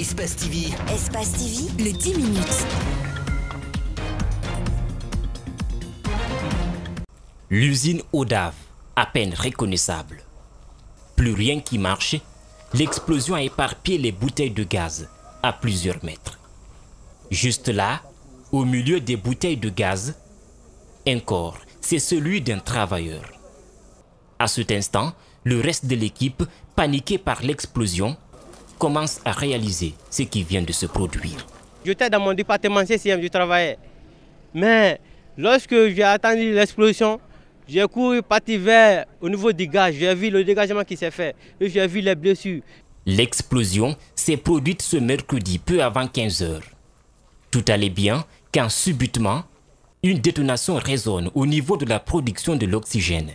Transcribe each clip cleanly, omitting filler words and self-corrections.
Espace TV. Espace TV, le 10 minutes. L'usine Odave, à peine reconnaissable. Plus rien qui marche, l'explosion a éparpillé les bouteilles de gaz à plusieurs mètres. Juste là, au milieu des bouteilles de gaz, un corps, c'est celui d'un travailleur. À cet instant, le reste de l'équipe, paniqué par l'explosion, commence à réaliser ce qui vient de se produire. J'étais dans mon département CCM, je travaillais. Mais lorsque j'ai attendu l'explosion, j'ai couru parti vers au niveau du gaz. J'ai vu le dégagement qui s'est fait et j'ai vu les blessures. L'explosion s'est produite ce mercredi peu avant 15 h. Tout allait bien quand subitement, une détonation résonne au niveau de la production de l'oxygène.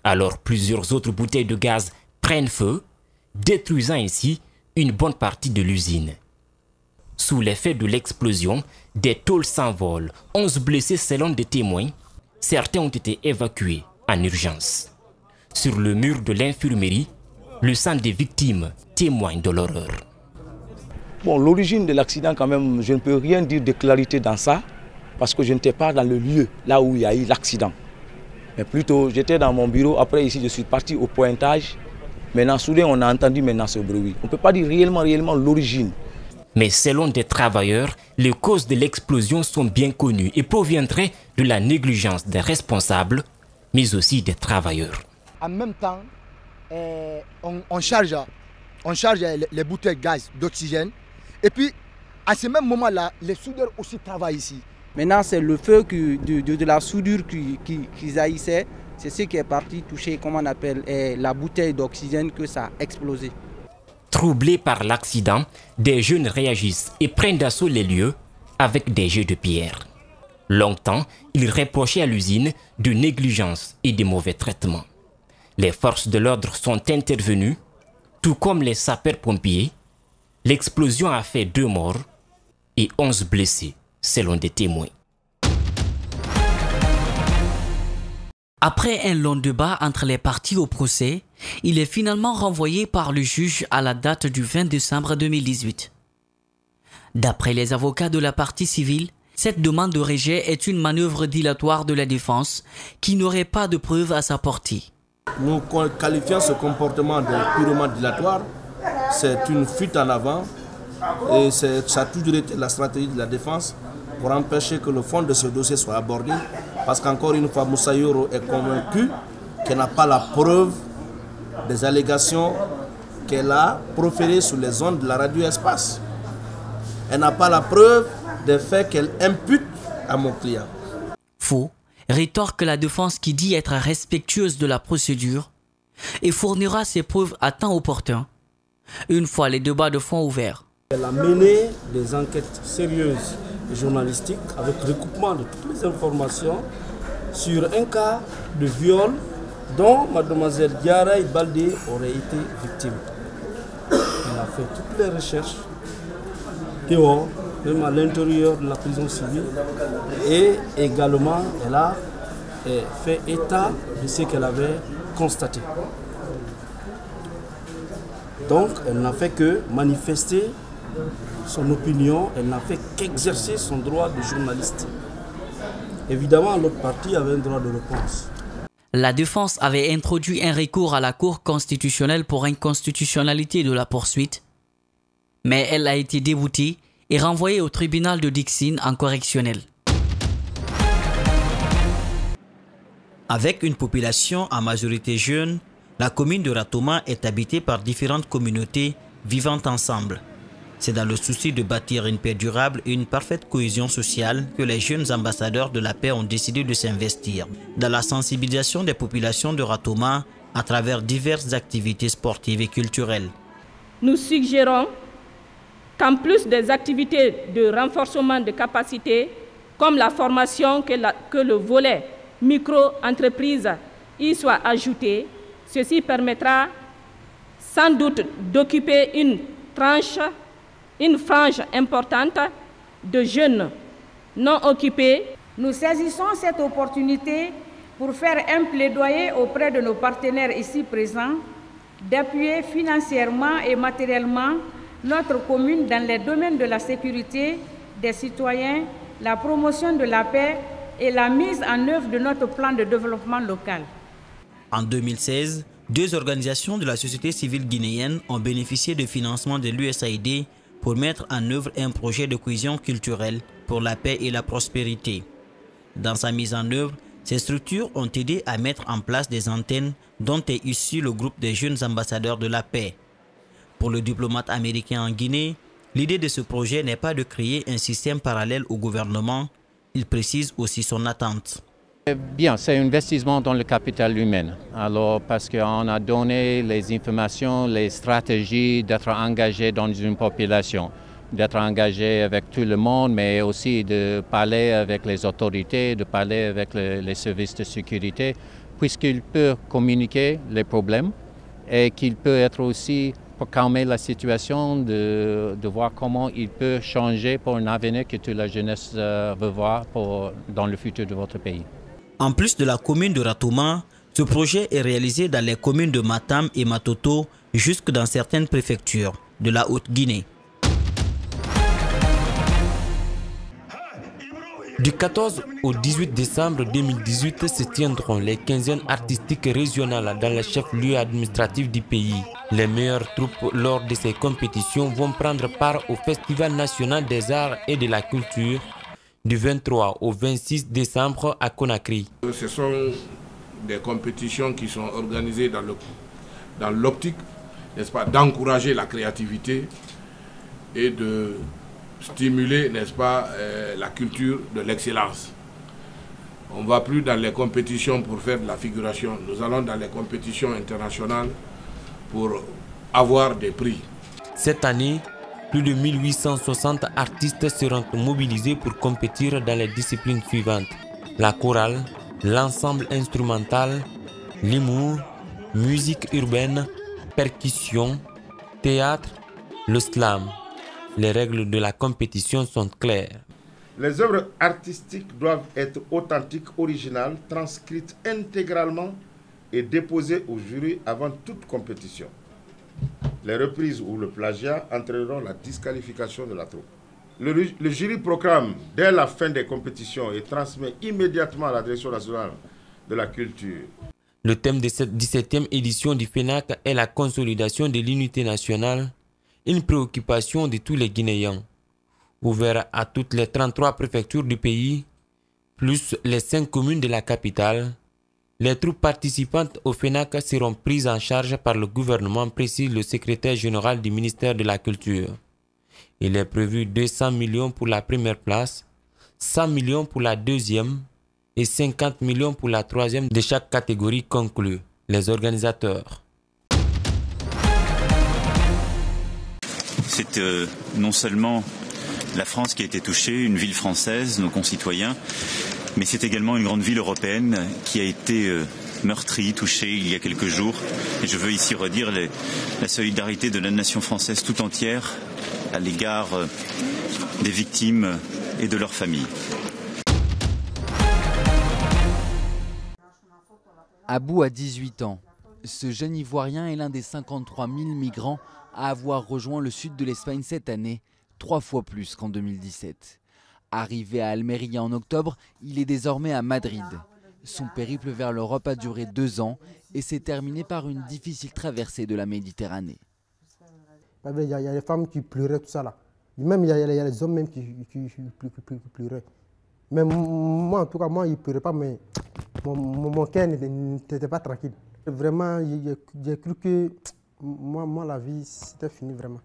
Alors plusieurs autres bouteilles de gaz prennent feu, détruisant ainsi une bonne partie de l'usine. Sous l'effet de l'explosion, des tôles s'envolent, 11 blessés selon des témoins. Certains ont été évacués en urgence. Sur le mur de l'infirmerie, le sang des victimes témoigne de l'horreur. Bon, l'origine de l'accident, quand même, je ne peux rien dire de clarité dans ça, parce que je n'étais pas dans le lieu, là où il y a eu l'accident. Mais plutôt, j'étais dans mon bureau, après ici, je suis parti au pointage. Maintenant, soudain, on a entendu maintenant ce bruit. On ne peut pas dire réellement l'origine. Mais selon des travailleurs, les causes de l'explosion sont bien connues et proviendraient de la négligence des responsables, mais aussi des travailleurs. En même temps, on charge les bouteilles de gaz d'oxygène. Et puis, à ce même moment-là, les soudeurs aussi travaillent ici. Maintenant, c'est le feu de la soudure qui haïssait. C'est ce qui est parti toucher, comment on appelle, la bouteille d'oxygène que ça a explosé. Troublés par l'accident, des jeunes réagissent et prennent d'assaut les lieux avec des jets de pierre. Longtemps, ils reprochaient à l'usine de négligence et de mauvais traitements. Les forces de l'ordre sont intervenues, tout comme les sapeurs-pompiers. L'explosion a fait 2 morts et 11 blessés, selon des témoins. Après un long débat entre les parties au procès, il est finalement renvoyé par le juge à la date du 20 décembre 2018. D'après les avocats de la partie civile, cette demande de rejet est une manœuvre dilatoire de la défense qui n'aurait pas de preuves à sa portée. Nous qualifions ce comportement de purement dilatoire. C'est une fuite en avant et ça a toujours été la stratégie de la défense pour empêcher que le fond de ce dossier soit abordé. Parce qu'encore une fois, Moussa Yoro est convaincu qu'elle n'a pas la preuve des allégations qu'elle a proférées sur les ondes de la radio-espace. Elle n'a pas la preuve des faits qu'elle impute à mon client. Faux, rétorque la défense qui dit être respectueuse de la procédure et fournira ses preuves à temps opportun, une fois les débats de fond ouverts. Elle a mené des enquêtes sérieuses et journalistiques avec recoupement de toutes les informations sur un cas de viol dont mademoiselle Diarra Baldé aurait été victime. Elle a fait toutes les recherches dehors, même à l'intérieur de la prison civile, et également elle a fait état de ce qu'elle avait constaté. Donc elle n'a fait que manifester son opinion, elle n'a fait qu'exercer son droit de journaliste. Évidemment, l'autre partie avait un droit de réponse. La défense avait introduit un recours à la Cour constitutionnelle pour inconstitutionnalité de la poursuite, mais elle a été déboutée et renvoyée au tribunal de Dixine en correctionnel. Avec une population en majorité jeune, la commune de Ratoma est habitée par différentes communautés vivant ensemble. C'est dans le souci de bâtir une paix durable et une parfaite cohésion sociale que les jeunes ambassadeurs de la paix ont décidé de s'investir dans la sensibilisation des populations de Ratoma à travers diverses activités sportives et culturelles. Nous suggérons qu'en plus des activités de renforcement de capacités, comme la formation, que le volet micro-entreprise y soit ajouté, ceci permettra sans doute d'occuper une frange importante de jeunes non occupés. Nous saisissons cette opportunité pour faire un plaidoyer auprès de nos partenaires ici présents d'appuyer financièrement et matériellement notre commune dans les domaines de la sécurité des citoyens, la promotion de la paix et la mise en œuvre de notre plan de développement local. En 2016, 2 organisations de la société civile guinéenne ont bénéficié de financement de l'USAID pour mettre en œuvre un projet de cohésion culturelle pour la paix et la prospérité. Dans sa mise en œuvre, ces structures ont aidé à mettre en place des antennes dont est issu le groupe des jeunes ambassadeurs de la paix. Pour le diplomate américain en Guinée, l'idée de ce projet n'est pas de créer un système parallèle au gouvernement. Il précise aussi son attente. Bien, c'est un investissement dans le capital humain. Alors, parce qu'on a donné les informations, les stratégies d'être engagé dans une population, d'être engagé avec tout le monde, mais aussi de parler avec les autorités, de parler avec les services de sécurité, puisqu'il peut communiquer les problèmes et qu'il peut être aussi pour calmer la situation, de voir comment il peut changer pour un avenir que toute la jeunesse veut voir dans le futur de votre pays. En plus de la commune de Ratouma, ce projet est réalisé dans les communes de Matam et Matoto, jusque dans certaines préfectures de la Haute-Guinée. Du 14 au 18 décembre 2018 se tiendront les quinzaines artistiques régionales dans le chef-lieu administratif du pays. Les meilleures troupes lors de ces compétitions vont prendre part au Festival national des arts et de la culture du 23 au 26 décembre à Conakry. Ce sont des compétitions qui sont organisées dans l'optique, n'est-ce pas, d'encourager la créativité et de stimuler, n'est-ce pas, la culture de l'excellence. On ne va plus dans les compétitions pour faire de la figuration. Nous allons dans les compétitions internationales pour avoir des prix. Cette année, plus de 1860 artistes seront mobilisés pour compétir dans les disciplines suivantes: la chorale, l'ensemble instrumental, l'humour, musique urbaine, percussion, théâtre, le slam. Les règles de la compétition sont claires. Les œuvres artistiques doivent être authentiques, originales, transcrites intégralement et déposées au jury avant toute compétition. Les reprises ou le plagiat entraîneront la disqualification de la troupe. Le jury proclame dès la fin des compétitions et transmet immédiatement à la Direction nationale de la culture. Le thème de cette 17e édition du FENAC est la consolidation de l'unité nationale, une préoccupation de tous les Guinéens. Ouvert à toutes les 33 préfectures du pays, plus les 5 communes de la capitale, les troupes participantes au FENAC seront prises en charge par le gouvernement, précise le secrétaire général du ministère de la Culture. Il est prévu 200 millions pour la première place, 100 millions pour la deuxième et 50 millions pour la troisième de chaque catégorie, conclut les organisateurs. C'est non seulement la France qui a été touchée, une ville française, nos concitoyens, mais c'est également une grande ville européenne qui a été meurtrie, touchée il y a quelques jours. Et je veux ici redire la solidarité de la nation française tout entière à l'égard des victimes et de leurs familles. Abou a 18 ans. Ce jeune Ivoirien est l'un des 53 000 migrants à avoir rejoint le sud de l'Espagne cette année, 3 fois plus qu'en 2017. Arrivé à Almeria en octobre, il est désormais à Madrid. Son périple vers l'Europe a duré 2 ans et s'est terminé par une difficile traversée de la Méditerranée. Il y a les femmes qui pleuraient, tout ça là. Même il y a les hommes même qui pleuraient. Mais moi, en tout cas, moi, ils ne pleuraient pas, mais mon cœur n'était pas tranquille. Vraiment, j'ai cru que moi, la vie, c'était fini vraiment.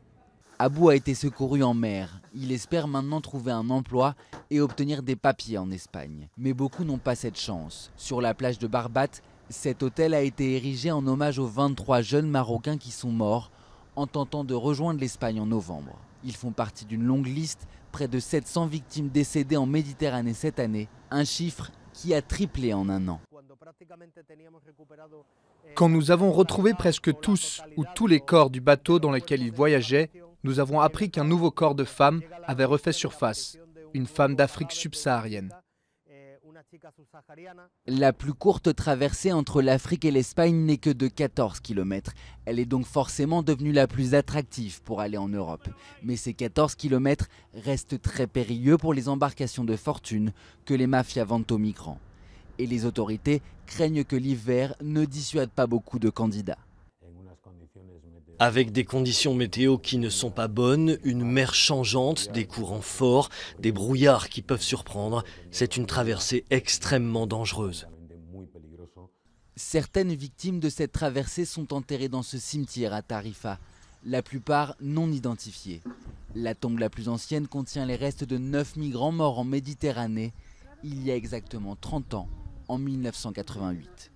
Abou a été secouru en mer. Il espère maintenant trouver un emploi et obtenir des papiers en Espagne. Mais beaucoup n'ont pas cette chance. Sur la plage de Barbate, cet hôtel a été érigé en hommage aux 23 jeunes Marocains qui sont morts en tentant de rejoindre l'Espagne en novembre. Ils font partie d'une longue liste, près de 700 victimes décédées en Méditerranée cette année, un chiffre qui a triplé en un an. Quand nous avons retrouvé presque tous ou tous les corps du bateau dans lequel ils voyageaient, nous avons appris qu'un nouveau corps de femme avait refait surface, une femme d'Afrique subsaharienne. La plus courte traversée entre l'Afrique et l'Espagne n'est que de 14 km. Elle est donc forcément devenue la plus attractive pour aller en Europe. Mais ces 14 km restent très périlleux pour les embarcations de fortune que les mafias vendent aux migrants. Et les autorités craignent que l'hiver ne dissuade pas beaucoup de candidats. Avec des conditions météo qui ne sont pas bonnes, une mer changeante, des courants forts, des brouillards qui peuvent surprendre, c'est une traversée extrêmement dangereuse. Certaines victimes de cette traversée sont enterrées dans ce cimetière à Tarifa, la plupart non identifiées. La tombe la plus ancienne contient les restes de 9 migrants morts en Méditerranée il y a exactement 30 ans, en 1988.